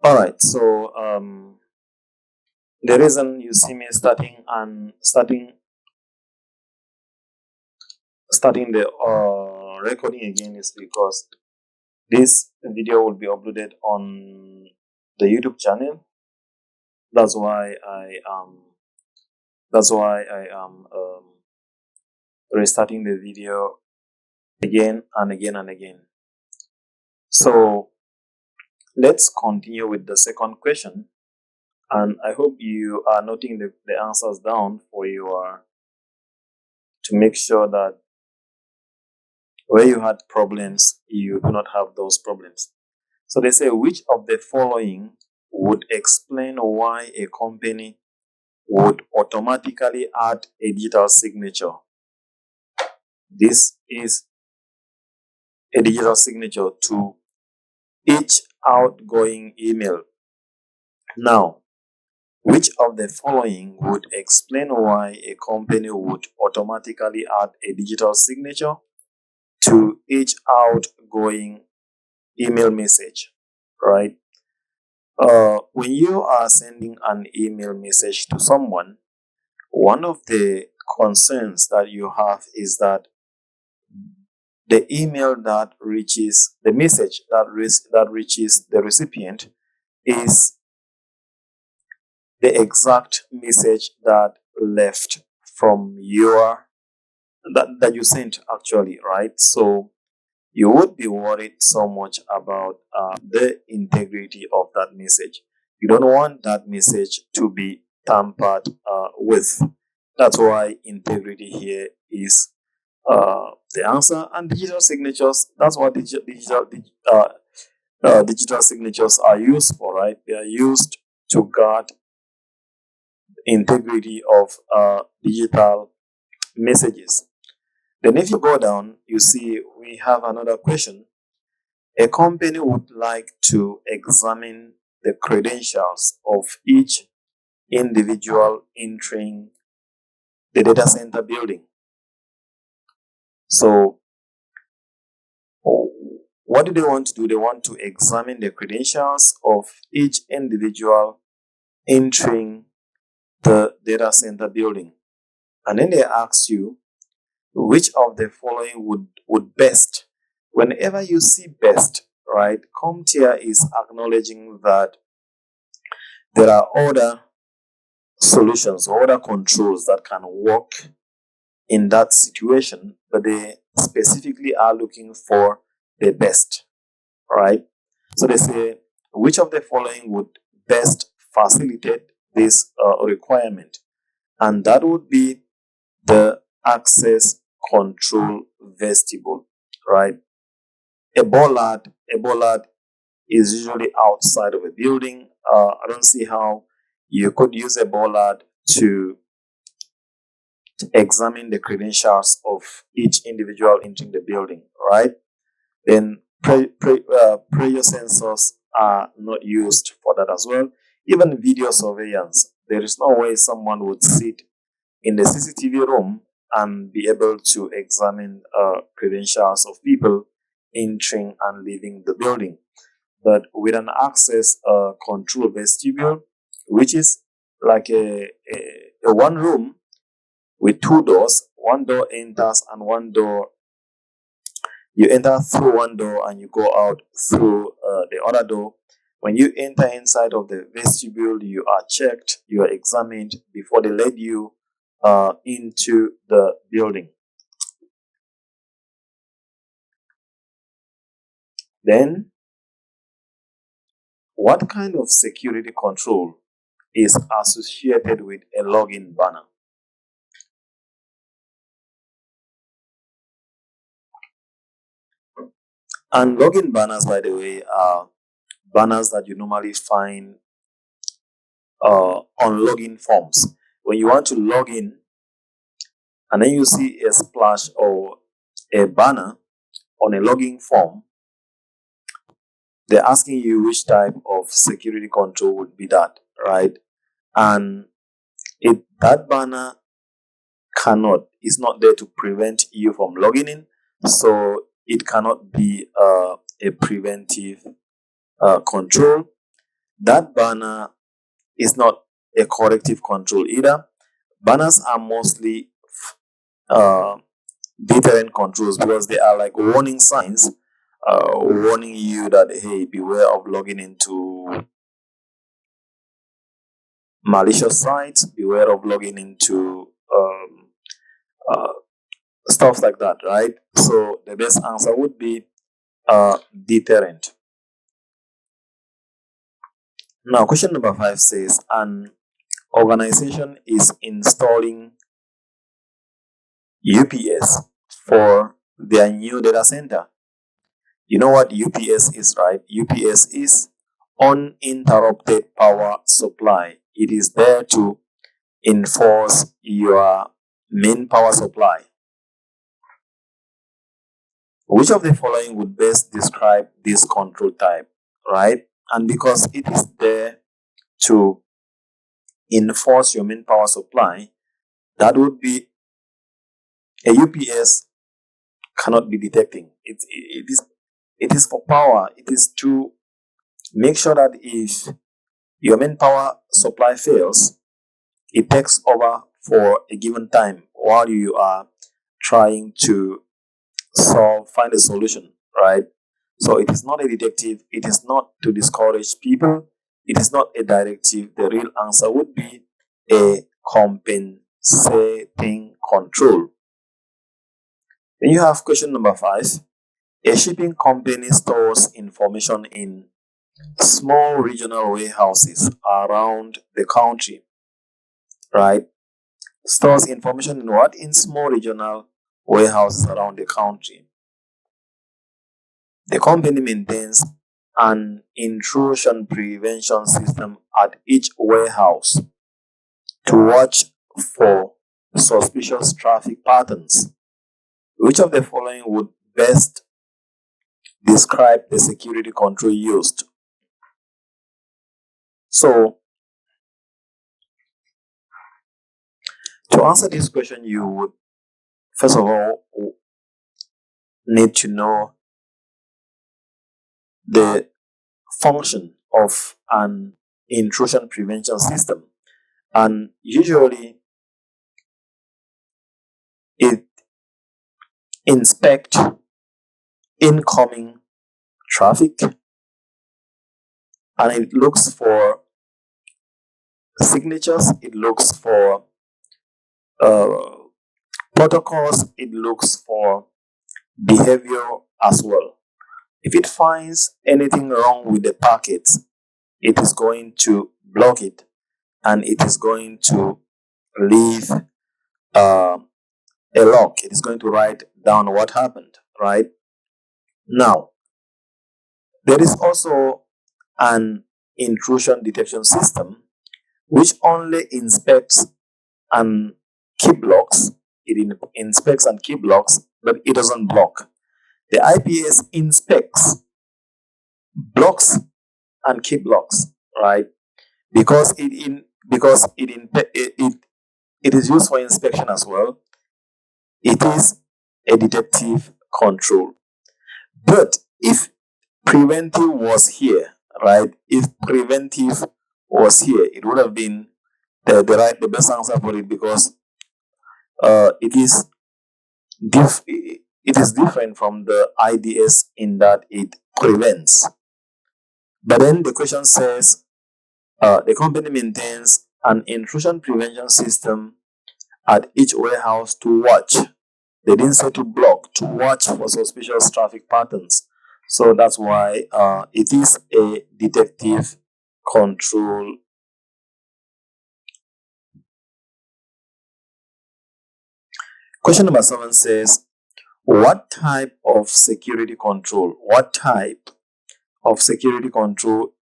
All right, so the reason you see me starting the recording again is because this video will be uploaded on the YouTube channel. That's why I am restarting the video again and again and again. So let's continue with the second question, and I hope you are noting the answers down for your to make sure that where you had problems, you do not have those problems. So they say, which of the following would explain why a company would automatically add a digital signature? This is a digital signature to each outgoing email. Now, which of the following would explain why a company would automatically add a digital signature to each outgoing email message, right? When you are sending an email message to someone, one of the concerns that you have is that the email that reaches the message that reaches the recipient is the exact message that left from that you sent actually, right? So you would be worried so much about the integrity of that message. You don't want that message to be tampered with. That's why integrity here is the answer. And digital signatures, that's what digital signatures are used for, right? They are used to guard integrity of digital messages. Then if you go down, you see we have another question. A company would like to examine the credentials of each individual entering the data center building. So, what do they want to do? They want to examine the credentials of each individual entering the data center building. And then they ask you, which of the following would best? Whenever you see best, right, CompTIA is acknowledging that there are other solutions or other controls that can work in that situation, but they specifically are looking for the best, right? So they say, which of the following would best facilitate this requirement? And that would be the access control vestibule, right? A bollard is usually outside of a building. I don't see how you could use a bollard to examine the credentials of each individual entering the building, right? Then pressure sensors are not used for that as well. Even video surveillance, there is no way someone would sit in the CCTV room and be able to examine credentials of people entering and leaving the building. But with an access control vestibule, which is like a one room with two doors, one door enters and one door, you enter through one door and you go out through the other door. When you enter inside of the vestibule, you are checked, you are examined before they let you into the building. Then, what kind of security control is associated with a login banner? And login banners, by the way, are banners that you normally find on login forms. When you want to log in and then you see a splash or a banner on a login form, they're asking you which type of security control would be that, right? And that banner is not there to prevent you from logging in, so it cannot be a preventive control. that banner is not a corrective control either. Banners are mostly uh, deterrent controls because they are like warning signs, warning you that, hey, beware of logging into malicious sites, beware of logging into uh, stuff like that, right? So the best answer would be deterrent. Now, question number 5 says an organization is installing UPS for their new data center. You know what UPS is, right? UPS is uninterrupted power supply. It is there to enforce your main power supply. Which of the following would best describe this control type, right? And because it is there to enforce your main power supply, that would be a UPS cannot be detecting. It is for power. It is to make sure that if your main power supply fails, it takes over for a given time while you are trying to find a solution, right? So it is not a detective, it is not to discourage people, it is not a directive. The real answer would be a compensating control. Then you have question number 5. A shipping company stores information in small regional warehouses around the country, right? Stores information in what? In small regional warehouses around the country. The company maintains an intrusion prevention system at each warehouse to watch for suspicious traffic patterns. Which of the following would best describe the security control used? So, to answer this question, you would first of all need to know the function of an intrusion prevention system. And usually it inspects incoming traffic and it looks for signatures, it looks for uh, protocols, it looks for behavior as well. If it finds anything wrong with the packets, it is going to block it and it is going to leave a log. It is going to write down what happened, right? Now, there is also an intrusion detection system which only inspects and keep blocks. It inspects and keep blocks, but it doesn't block. The IPS inspects blocks and keep blocks, right? Because it is used for inspection as well. It is a detective control. But if preventive was here, right? If preventive was here, it would have been the best answer for it because it is different from the IDS in that it prevents. But then the question says the company maintains an intrusion prevention system at each warehouse to watch. They didn't say to block, to watch for suspicious traffic patterns. So that's why it is a detective control. Question number 7 says, what type of security control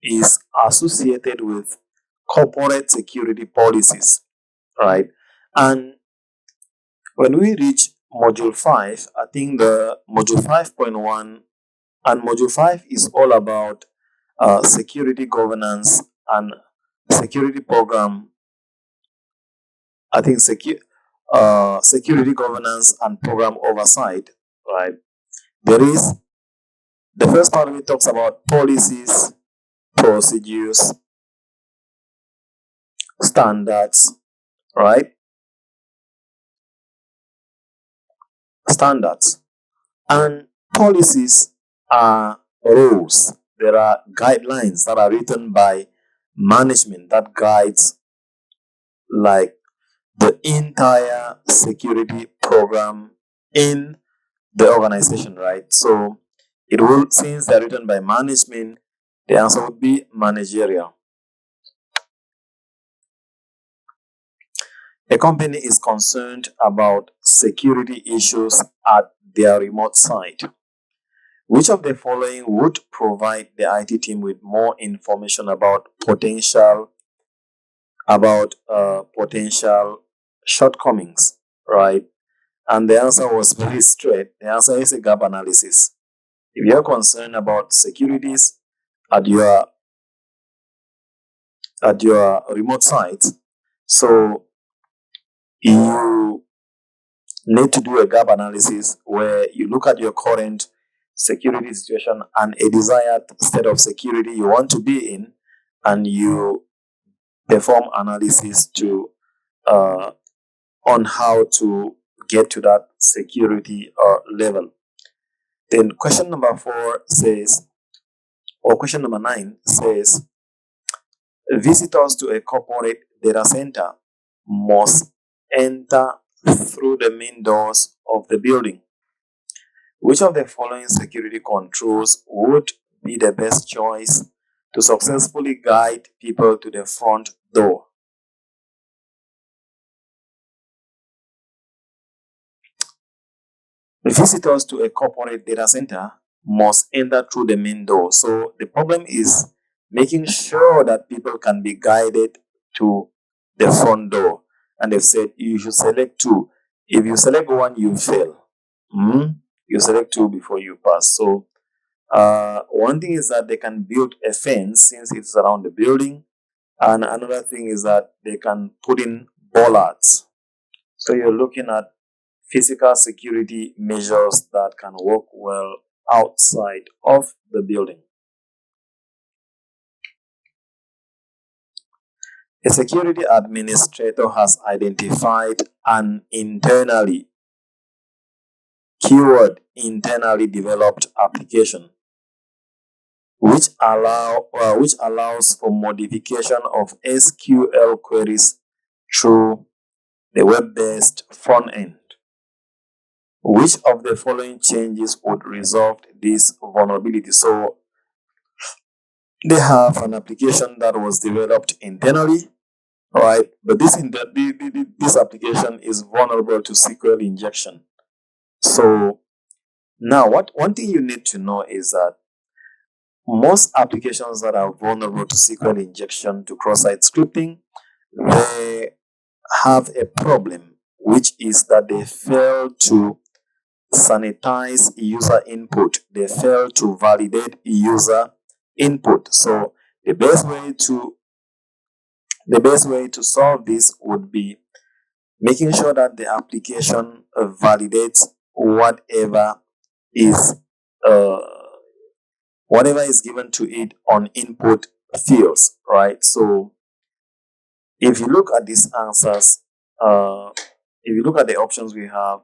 is associated with corporate security policies, right? And when we reach module 5, I think the module 5.1 and module 5 is all about security governance and security program. I think security governance and program oversight, right? There is the first part of it talks about policies, procedures, standards, right? Standards. And policies are rules. There are guidelines that are written by management that guides like the entire security program in the organization, right? So it will, since they're written by management, the answer would be managerial. A company is concerned about security issues at their remote site. Which of the following would provide the IT team with more information about potential shortcomings, right? And the answer was very straight. The answer is a gap analysis. If you're concerned about securities at your remote site, so you need to do a gap analysis where you look at your current security situation and a desired state of security you want to be in, and you perform analysis to on how to get to that security level. Then question number 4 says, or question number 9 says, visitors to a corporate data center must enter through the main doors of the building. Which of the following security controls would be the best choice to successfully guide people to the front door? Visitors to a corporate data center must enter through the main door. So the problem is making sure that people can be guided to the front door. And they've said you should select 2. If you select 1, you fail. You select 2 before you pass. So one thing is that they can build a fence since it's around the building. And another thing is that they can put in bollards. So you're looking at physical security measures that can work well outside of the building. A security administrator has identified an keyword internally developed application which allows for modification of SQL queries through the web-based front end. Which of the following changes would resolve this vulnerability? So they have an application that was developed internally, right? But this application is vulnerable to SQL injection. So now, one thing you need to know is that most applications that are vulnerable to SQL injection to cross-site scripting, they have a problem, which is that they fail to sanitize user input. They fail to validate user input. So the best way to solve this would be making sure that the application validates is uh, whatever is given to it on input fields, right? So if you look at these answers, if you look at the options we have,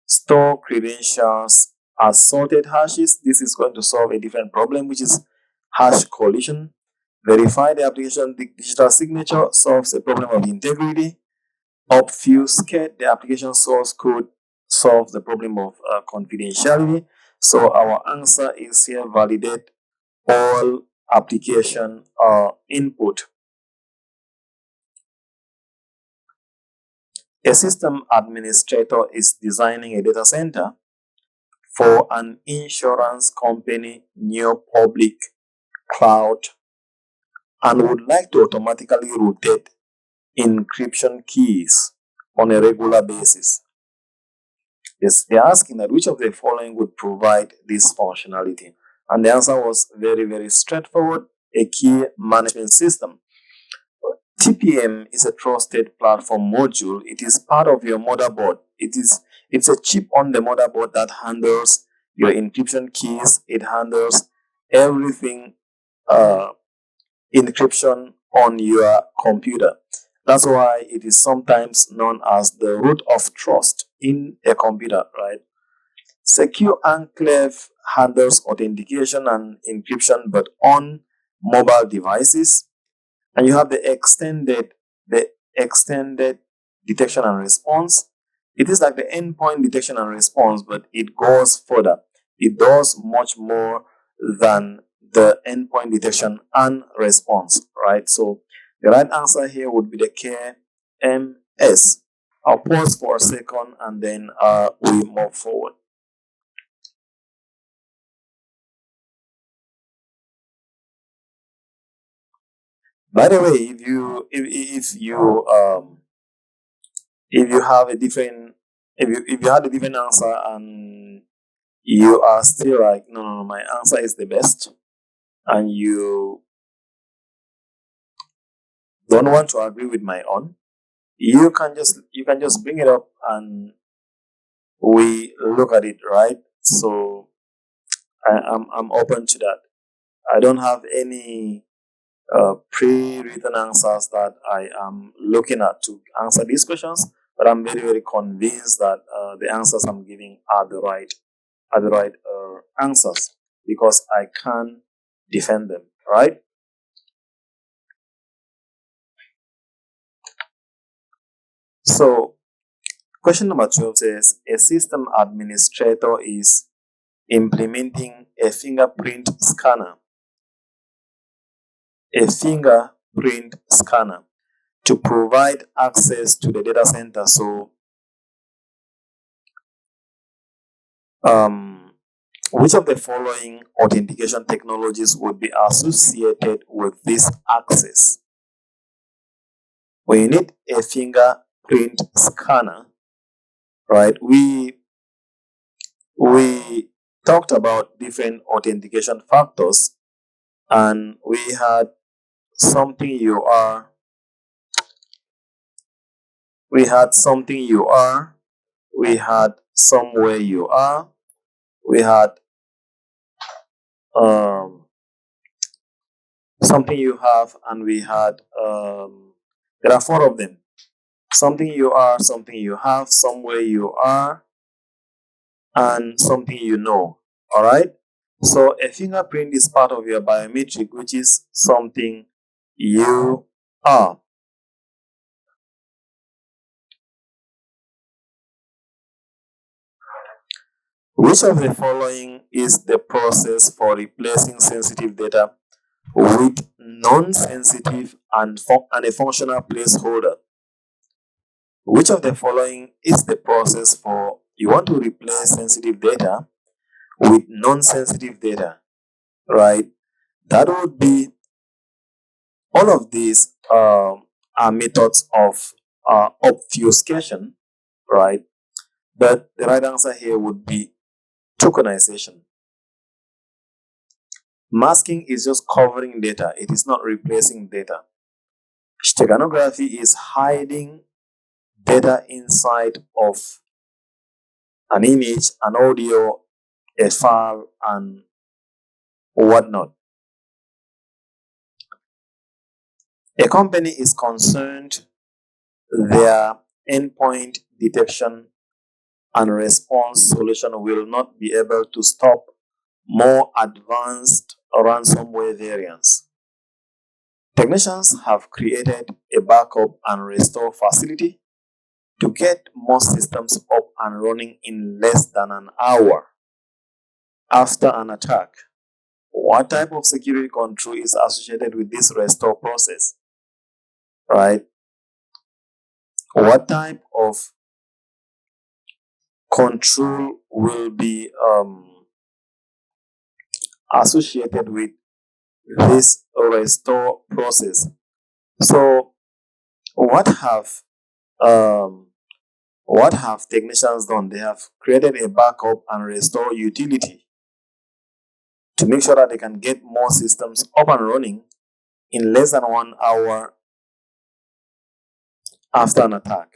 store credentials as sorted hashes, this is going to solve a different problem, which is hash collision. Verify the application digital signature solves a problem of integrity. Obfuscate the application source code solves the problem of confidentiality. So our answer is here: validate all application input. A system administrator is designing a data center for an insurance company near public cloud and would like to automatically rotate encryption keys on a regular basis. Yes, they're asking that which of the following would provide this functionality. And the answer was very, very straightforward: a key management system. TPM is a trusted platform module. It is part of your motherboard. It's a chip on the motherboard that handles your encryption keys. It handles everything encryption on your computer. That's why it is sometimes known as the root of trust in a computer, right? Secure Enclave handles authentication and encryption, but on mobile devices. And you have the extended detection and response. It is like the endpoint detection and response, but it goes further. It does much more than the endpoint detection and response, right? So the right answer here would be the KMS. I'll pause for a second and then we move forward. By the way, if you have a different if you had a different answer and you are still like no, my answer is the best, and you don't want to agree with my own, you can just bring it up and we look at it, right? So I'm open to that. I don't have any pre-written answers that I am looking at to answer these questions, but I'm very very convinced that the answers I'm giving are the right answers because I can defend them, right? So question number 12 says a system administrator is implementing a fingerprint scanner to provide access to the data center. So which of the following authentication technologies would be associated with this access? When you need a fingerprint scanner, right? We talked about different authentication factors, and we had something you are, we had something you are, we had somewhere you are, we had um, something you have, and we had there are four of them. Something you are, something you have, somewhere you are, and something you know. All right. So a fingerprint is part of your biometric, which is something you are. Which of the following is the process for replacing sensitive data with non-sensitive and a functional placeholder? Which of the following is the process for you want to replace sensitive data with non-sensitive data, right? That would be all of these are methods of obfuscation, right? But the right answer here would be tokenization. Masking is just covering data, it is not replacing data. Steganography is hiding data inside of an image, an audio, a file, and whatnot. A company is concerned their endpoint detection and response solution will not be able to stop more advanced ransomware variants. Technicians have created a backup and restore facility to get most systems up and running in less than an hour after an attack. What type of security control is associated with this restore process? Right? What type of control will be associated with this restore process? So, what have um, what have technicians done? They have created a backup and restore utility to make sure that they can get more systems up and running in less than 1 hour after an attack.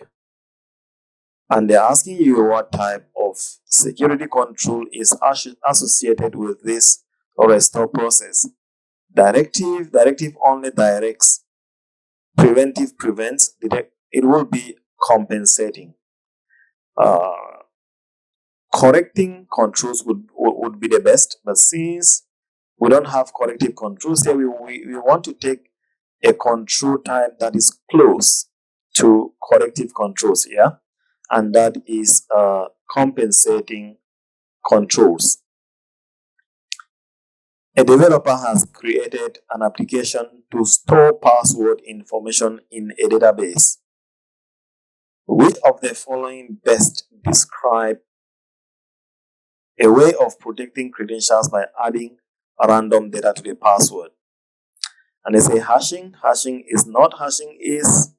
And they're asking you what type of security control is associated with this restore process. Directive only directs preventive prevents, it will be compensating. Correcting controls would be the best, but since we don't have corrective controls here, we want to take a control type that is close to corrective controls here, and that is compensating controls. A developer has created an application to store password information in a database. Which of the following best describe a way of protecting credentials by adding random data to the password? And they say hashing. Hashing is not. Hashing is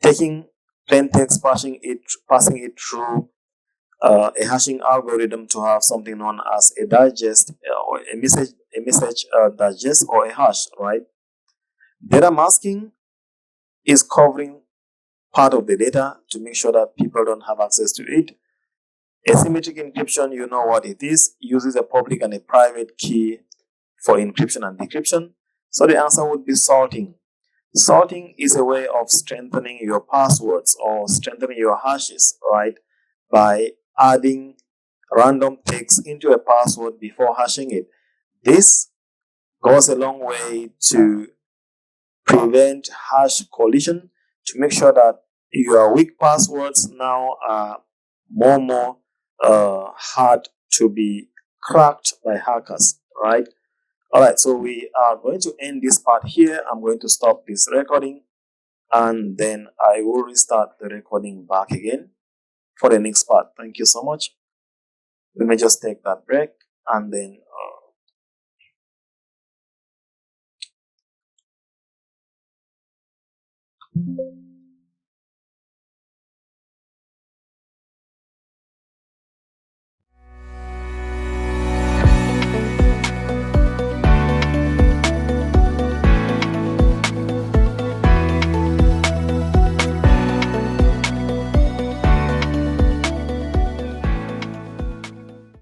taking plain text, passing it through a hashing algorithm to have something known as a digest or a message digest or a hash, right? Data masking is covering part of the data to make sure that people don't have access to it. Asymmetric encryption, you know what it is, uses a public and a private key for encryption and decryption. So the answer would be sorting. Sorting is a way of strengthening your passwords or strengthening your hashes, right? By adding random text into a password before hashing it. This goes a long way to prevent hash collision, to make sure that your weak passwords now are more hard to be cracked by hackers, right? All right, so we are going to end this part here. I'm going to stop this recording, and then I will restart the recording back again for the next part. Thank you so much. We may just take that break, and then